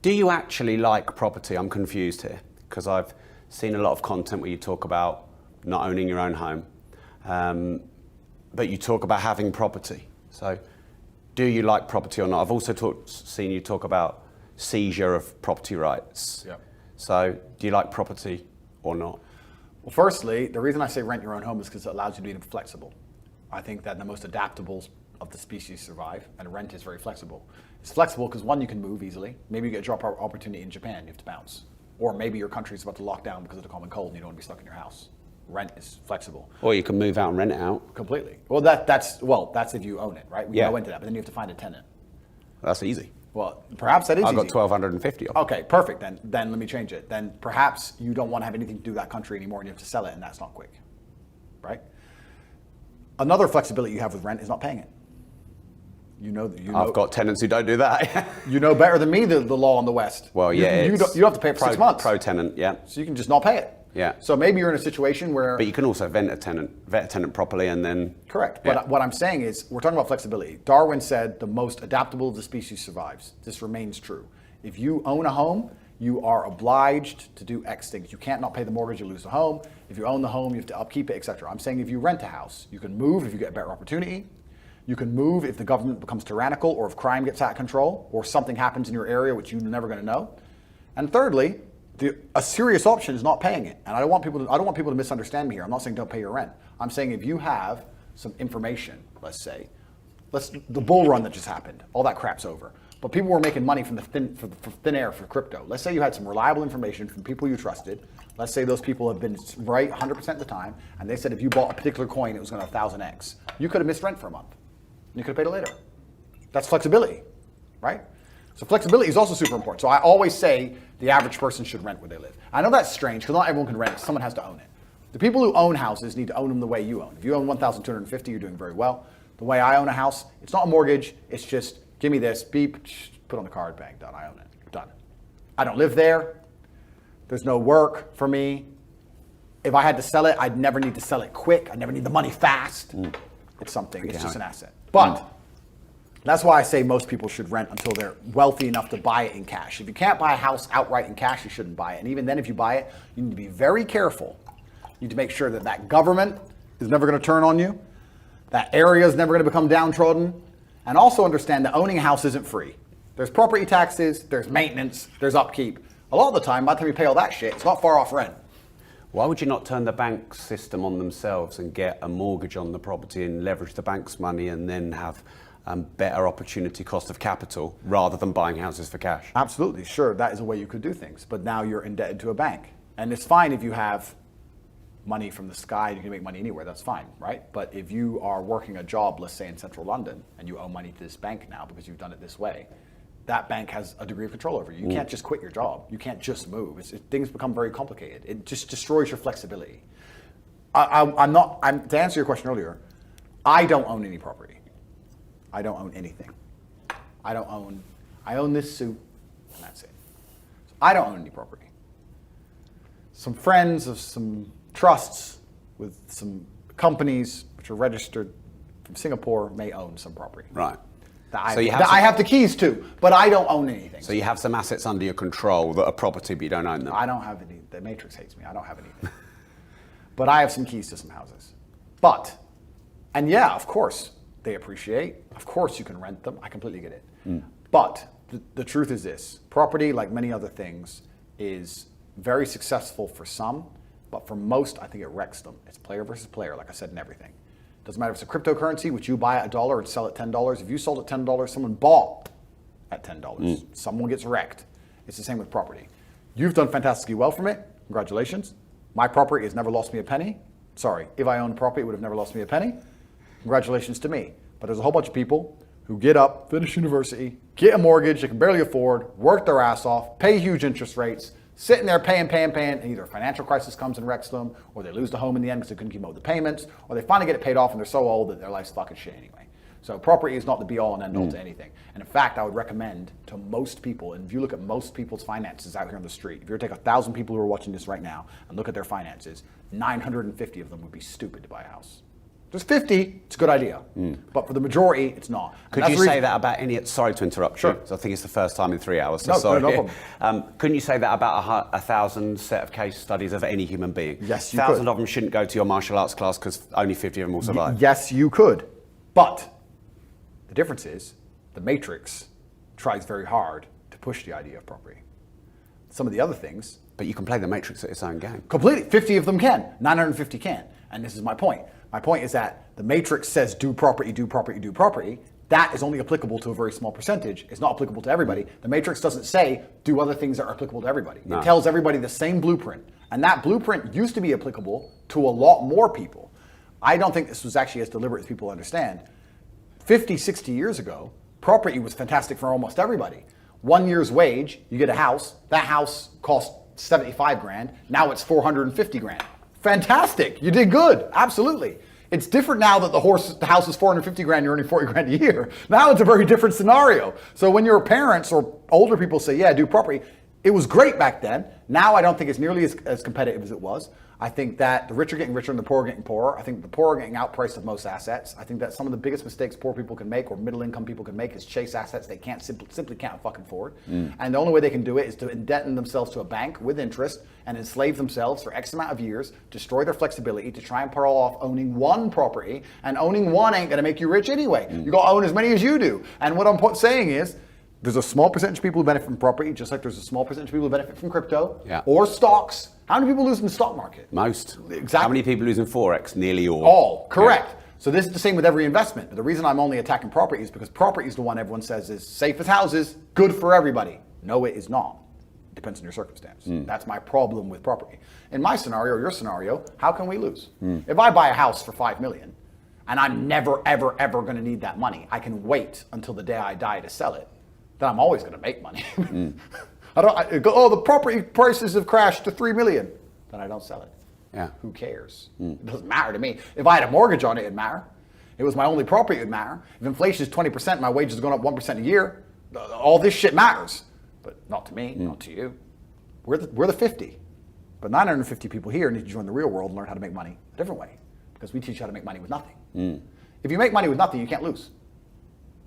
Do you actually like property? I'm confused here because I've seen a lot of content where you talk about not owning your own home, but you talk about having property. So do you like property or not? I've also seen you talk about seizure of property rights. Yeah. So do you like property or not? Well, firstly, the reason I say rent your own home is because it allows you to be flexible. I think that the most adaptable of the species survive, and rent is very flexible. It's flexible because, one, you can move easily. Maybe you get a job opportunity in Japan, you have to bounce. Or maybe your country's about to lock down because of the common cold and you don't want to be stuck in your house. Rent is flexible. Or you can move out and rent it out. Completely. Well, that's if you own it, right? We Yeah. go into that, but then you have to find a tenant. That's easy. Well, perhaps that is I've got easy. 1,250 of them. Okay, perfect. Then let me change it. Then perhaps you don't want to have anything to do with that country anymore and you have to sell it, and that's not quick, right? Another flexibility you have with rent is not paying it. I've got tenants who don't do that. You know better than me the law in the West. Well, yeah. You don't have to pay it for 6 months. Pro tenant, yeah. So you can just not pay it. Yeah. So maybe you're in a situation where... But you can also vet a tenant properly and then... Correct. Yeah. But what I'm saying is, we're talking about flexibility. Darwin said the most adaptable of the species survives. This remains true. If you own a home, you are obliged to do X things. You can't not pay the mortgage, you lose the home. If you own the home, you have to upkeep it, etc. I'm saying if you rent a house, you can move if you get a better opportunity. You can move if the government becomes tyrannical or if crime gets out of control or something happens in your area which you're never going to know. And thirdly, a serious option is not paying it. And I don't want people to misunderstand me here. I'm not saying don't pay your rent. I'm saying if you have some information, let's say, the bull run that just happened, all that crap's over. But people were making money from thin air for crypto. Let's say you had some reliable information from people you trusted. Let's say those people have been right 100% of the time, and they said if you bought a particular coin, it was going to 1,000x. You could have missed rent for a month. And you could have paid it later. That's flexibility, right? So flexibility is also super important. So I always say the average person should rent where they live. I know that's strange because not everyone can rent. Someone has to own it. The people who own houses need to own them the way you own. If you own 1,250, you're doing very well. The way I own a house, it's not a mortgage. It's just give me this, beep, put on the card, bang, done. I own it, done. I don't live there. There's no work for me. If I had to sell it, I'd never need to sell it quick. I never need the money fast. It's something. It's just an asset. But that's why I say most people should rent until they're wealthy enough to buy it in cash. If you can't buy a house outright in cash, you shouldn't buy it. And even then, if you buy it, you need to be very careful. You need to make sure that that government is never going to turn on you. That area is never going to become downtrodden. And also understand that owning a house isn't free. There's property taxes, there's maintenance, there's upkeep. A lot of the time, by the time you pay all that shit, it's not far off rent. Why would you not turn the bank system on themselves and get a mortgage on the property and leverage the bank's money and then have better opportunity cost of capital rather than buying houses for cash? Absolutely, sure, that is a way you could do things. But now you're indebted to a bank. And it's fine if you have money from the sky, you can make money anywhere, that's fine, right? But if you are working a job, let's say in central London, and you owe money to this bank now because you've done it this way, that bank has a degree of control over you. You can't just quit your job. You can't just move. Things become very complicated. It just destroys your flexibility. To answer your question earlier, I don't own any property. I don't own anything. I own this suit, and that's it. So I don't own any property. Some friends of some trusts with some companies which are registered from Singapore may own some property. Right. I have the keys to, but I don't own anything. So you have some assets under your control that are property, but you don't own them. I don't have any. The Matrix hates me. I don't have anything. But I have some keys to some houses. And yeah, of course, they appreciate. Of course, you can rent them. I completely get it. But the truth is this. Property, like many other things, is very successful for some, but for most, I think it wrecks them. It's player versus player, like I said, in everything. Doesn't matter if it's a cryptocurrency, which you buy at $1 and sell at $10. If you sold at $10, someone bought at $10. Someone gets wrecked. It's the same with property. You've done fantastically well from it. Congratulations. My property has never lost me a penny. Sorry, if I owned property, it would have never lost me a penny. Congratulations to me. But there's a whole bunch of people who get up, finish university, get a mortgage they can barely afford, work their ass off, pay huge interest rates, sitting there paying, and either a financial crisis comes and wrecks them, or they lose the home in the end because they couldn't keep up with the payments, or they finally get it paid off and they're so old that their life's fucking shit anyway. So property is not the be-all and end-all to anything. And in fact, I would recommend to most people, and if you look at most people's finances out here on the street, if you were to take 1,000 people who are watching this right now and look at their finances, 950 of them would be stupid to buy a house. There's 50, it's a good idea. But for the majority, it's not. Could you say that about any, sorry to interrupt Sure. you, so I think it's the first time in 3 hours, so No, sorry. no problem. Couldn't you say that about 1,000 set of case studies of any human being? Yes, you 1,000 could. of them shouldn't go to your martial arts class because only 50 of them will survive. Yes, you could. But the difference is the Matrix tries very hard to push the idea of property. Some of the other things, But you can play the Matrix at its own game. completely, 50 of them can, 950 can. And this is my point. My point is that the Matrix says do property, do property, do property. That is only applicable to a very small percentage. It's not applicable to everybody. The Matrix doesn't say do other things that are applicable to everybody. No. It tells everybody the same blueprint. And that blueprint used to be applicable to a lot more people. I don't think this was actually as deliberate as people understand. 50, 60 years ago, property was fantastic for almost everybody. 1 year's wage, you get a house. That house cost 75 grand. Now it's 450 grand. Fantastic. You did good. Absolutely. It's different now that the house is 450 grand, you're earning 40 grand a year. Now it's a very different scenario. So when your parents or older people say, yeah, do property, it was great back then. Now I don't think it's nearly as competitive as it was. I think that the rich are getting richer and the poor are getting poorer. I think the poor are getting outpriced of most assets. I think that some of the biggest mistakes poor people can make or middle income people can make is chase assets they can't simply can't fucking afford. And the only way they can do it is to indebt themselves to a bank with interest and enslave themselves for X amount of years, destroy their flexibility to try and pull off owning one property, and owning one ain't gonna make you rich anyway. You gotta own as many as you do. And what I'm saying is, there's a small percentage of people who benefit from property, just like there's a small percentage of people who benefit from crypto or stocks. How many people lose in the stock market? Most. Exactly. How many people lose in Forex? Nearly all. All, correct. Yeah. So this is the same with every investment. The reason I'm only attacking property is because property is the one everyone says is safe as houses, good for everybody. No, it is not. It depends on your circumstance. That's my problem with property. In my scenario, or your scenario, how can we lose? If I buy a house for $5 million and I'm never, ever, ever going to need that money, I can wait until the day I die to sell it. Then I'm always going to make money. I go, oh, the property prices have crashed to $3 million. Then I don't sell it. Yeah. Who cares? It doesn't matter to me. If I had a mortgage on it, it'd matter. If it was my only property, it'd matter. If inflation is 20%, my wages are going up 1% a year, all this shit matters. But not to me, not to you. We're the 50. But 950 people here need to join the real world and learn how to make money a different way. Because we teach you how to make money with nothing. If you make money with nothing, you can't lose.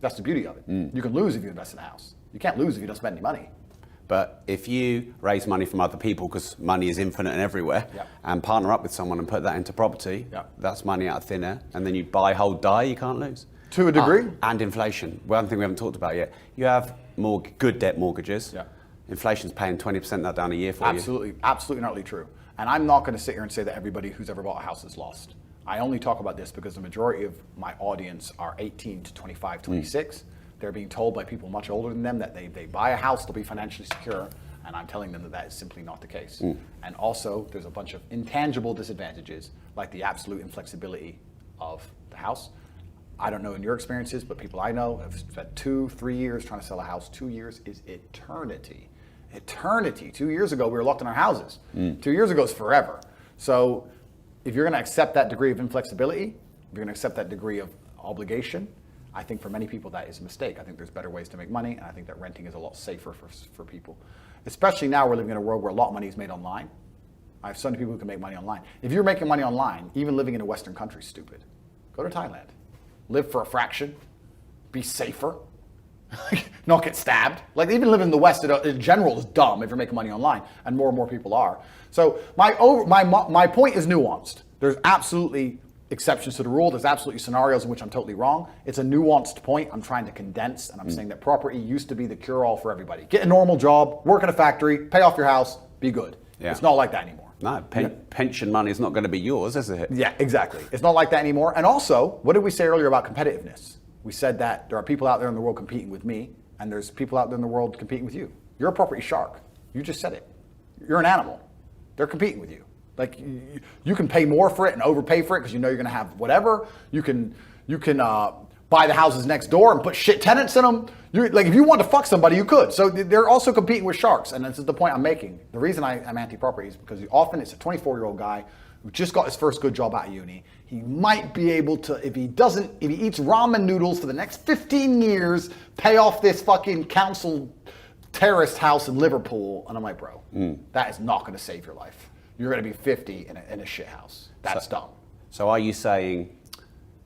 That's the beauty of it. You can lose if you invest in a house. You can't lose if you don't spend any money. But if you raise money from other people, because money is infinite and everywhere, and partner up with someone and put that into property, that's money out of thin air. And then you buy, hold, die, you can't lose. To a degree. And inflation. One thing we haven't talked about yet. You have good debt mortgages. Yeah. Inflation's paying 20% that down a year for you. Absolutely not true. And I'm not going to sit here and say that everybody who's ever bought a house is lost. I only talk about this because the majority of my audience are 18 to 25, 26. They're being told by people much older than them that they buy a house, they'll be financially secure. And I'm telling them that that is simply not the case. And also, there's a bunch of intangible disadvantages, like the absolute inflexibility of the house. I don't know in your experiences, but people I know have spent 2-3 years trying to sell a house. 2 years is eternity. Eternity. 2 years ago, we were locked in our houses. 2 years ago is forever. So if you're going to accept that degree of inflexibility, if you're going to accept that degree of obligation, I think for many people that is a mistake. I think there's better ways to make money, and I think that renting is a lot safer for people. Especially now we're living in a world where a lot of money is made online. I have some people who can make money online. If you're making money online, even living in a Western country is stupid. Go to Thailand. Live for a fraction. Be safer. Not get stabbed. Like even living in the West in general is dumb if you're making money online, and more people are. So my point is nuanced. There's absolutely exceptions to the rule. There's absolutely scenarios in which I'm totally wrong. It's a nuanced point I'm trying to condense, and I'm saying that property used to be the cure-all for everybody. Get a normal job, work in a factory, pay off your house, be good. Yeah. It's not like that anymore. No, pension money is not going to be yours, is it? Yeah, exactly. It's not like that anymore. And also, what did we say earlier about competitiveness? We said that there are people out there in the world competing with me, and there's people out there in the world competing with you. You're a property shark. You just said it. You're an animal. They're competing with you. Like you can pay more for it and overpay for it because you know you're going to have whatever. You can buy the houses next door and put shit tenants in them. Like if you want to fuck somebody, you could. So they're also competing with sharks, and this is the point I'm making. The reason I'm anti-property is because often it's a 24-year-old guy who just got his first good job out of uni. He might be able to, if he eats ramen noodles for the next 15 years, pay off this fucking council terraced house in Liverpool. And I'm like, bro, that is not going to save your life. You're going to be 50 in a shit house. That's dumb. So are you saying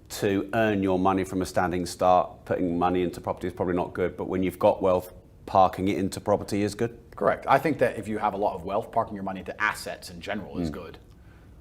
to earn your money from a standing start. Putting money into property is probably not good, but when you've got wealth, parking it into property is good. Correct. I think that if you have a lot of wealth, parking your money into assets in general is good.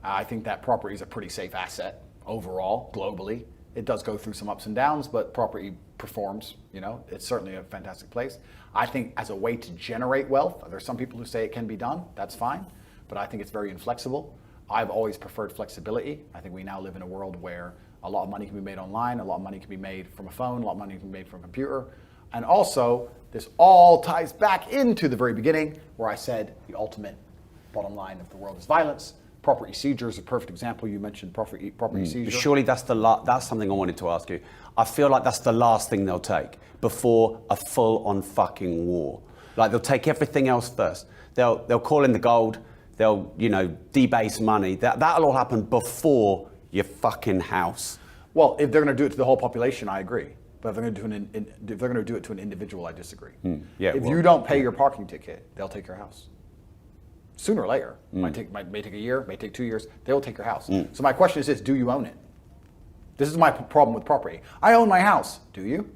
I think that property is a pretty safe asset overall, globally. It does go through some ups and downs, but property performs, it's certainly a fantastic place. I think as a way to generate wealth, there's some people who say it can be done, that's fine, but I think it's very inflexible. I've always preferred flexibility. I think we now live in a world where a lot of money can be made online, a lot of money can be made from a phone, a lot of money can be made from a computer. And also, this all ties back into the very beginning where I said the ultimate bottom line of the world is violence. Property seizure is a perfect example. You mentioned property seizure. Surely that's something I wanted to ask you. I feel like that's the last thing they'll take before a full-on fucking war. Like they'll take everything else first. They'll call in the gold. They'll debase money. That'll all happen before your fucking house. Well, if they're going to do it to the whole population, I agree. But if they're going to do it to an individual, I disagree. If you don't pay your parking ticket, they'll take your house. Sooner or later, may take a year, may take 2 years. They will take your house. So my question is this: do you own it? This is my problem with property. I own my house. Do you?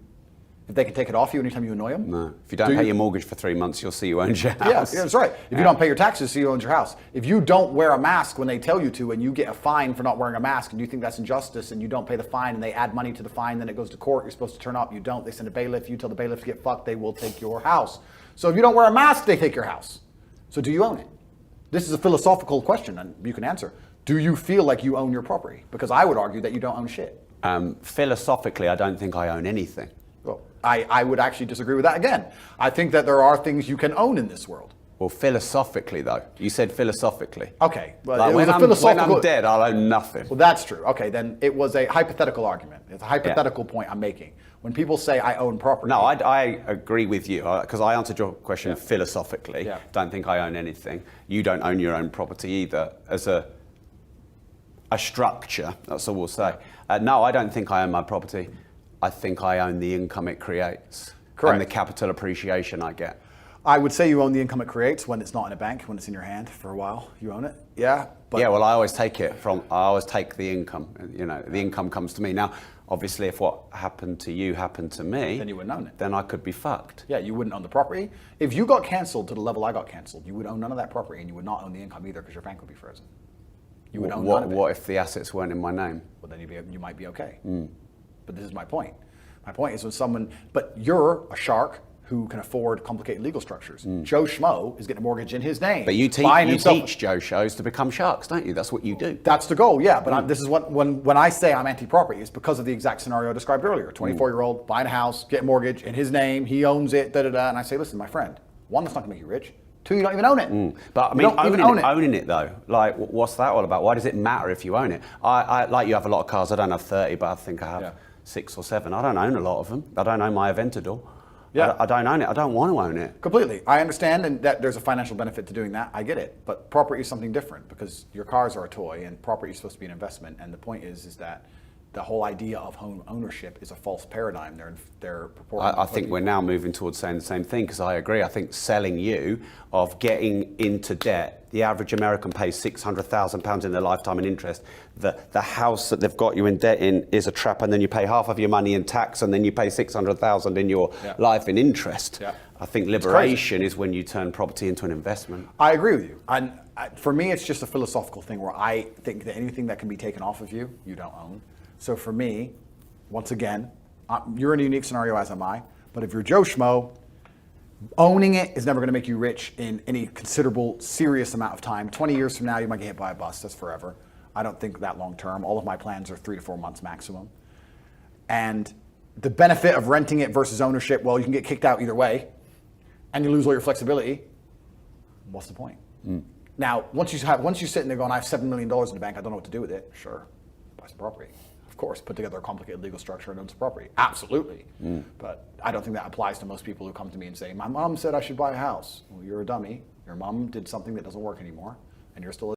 If they can take it off you anytime you annoy them? No. If you don't pay your mortgage for 3 months, you'll see you own your house. Yeah, that's right. If you don't pay your taxes, see you own your house. If you don't wear a mask when they tell you to and you get a fine for not wearing a mask and you think that's injustice and you don't pay the fine and they add money to the fine, then it goes to court, you're supposed to turn up, you don't, they send a bailiff, you tell the bailiff to get fucked, they will take your house. So if you don't wear a mask, they take your house. So do you own it? This is a philosophical question and you can answer. Do you feel like you own your property? Because I would argue that you don't own shit. Philosophically, I don't think I own anything. Well, I would actually disagree with that again. I think that there are things you can own in this world. Well, philosophically, though. You said philosophically. Okay. Well, like when I'm dead, I'll own nothing. Well, that's true. Okay, then it was a hypothetical argument. It's a hypothetical point I'm making. When people say I own property. No, I agree with you, because I answered your question philosophically. Yeah. Don't think I own anything. You don't own your own property either as a structure, that's all we'll say. No, I don't think I own my property. I think I own the income it creates. Correct. And the capital appreciation I get. I would say you own the income it creates when it's not in a bank, when it's in your hand for a while. You own it. Yeah. But yeah, well, I always take the income. The income comes to me. Now, obviously, if what happened to you happened to me, then you wouldn't own it. Then I could be fucked. Yeah, you wouldn't own the property. If you got canceled to the level I got canceled, you would own none of that property and you would not own the income either because your bank would be frozen. You would own none of it. What if the assets weren't in my name? Well, then you might be okay. But this is my point. My point is but you're a shark who can afford complicated legal structures. Joe Schmo is getting a mortgage in his name. But you teach Joe Schmoes to become sharks, don't you? That's what you do. That's the goal, yeah. But this is when I say I'm anti-property, it's because of the exact scenario I described earlier. 24-year-old buying a house, get a mortgage in his name, he owns it, and I say, listen, my friend, one, that's not gonna make you rich. Two, you don't even own it. But I mean, owning it though, like, what's that all about? Why does it matter if you own it? I like you have a lot of cars. I don't have 30, but I think I have 6 or 7. I don't own a lot of them. I don't own my Aventador. Yeah. I don't own it. I don't want to own it. Completely. I understand and that there's a financial benefit to doing that. I get it. But property is something different because your cars are a toy and property is supposed to be an investment. And the point is that the whole idea of home ownership is a false paradigm. They're I think we're now moving towards saying the same thing because I agree. I think selling you of getting into debt. The average American pays £600,000 in their lifetime in interest. The house that they've got you in debt in is a trap, and then you pay half of your money in tax, and then you pay £600,000 in your life in interest. Yeah. I think liberation is when you turn property into an investment. I agree with you. And for me, it's just a philosophical thing where I think that anything that can be taken off of you, you don't own. So for me, once again, you're in a unique scenario, as am I. But if you're Joe Schmo, owning it is never going to make you rich in any considerable, serious amount of time. 20 years from now, you might get hit by a bus. That's forever. I don't think that long term. All of my plans are 3 to 4 months maximum. And the benefit of renting it versus ownership, well, you can get kicked out either way, and you lose all your flexibility. What's the point? Now, once you sit in there going, I have $7 million in the bank, I don't know what to do with it. Sure, buy some property. Of course, put together a complicated legal structure and own some property. Absolutely. But I don't think that applies to most people who come to me and say, my mom said I should buy a house. Well, you're a dummy. Your mom did something that doesn't work anymore, and you're still a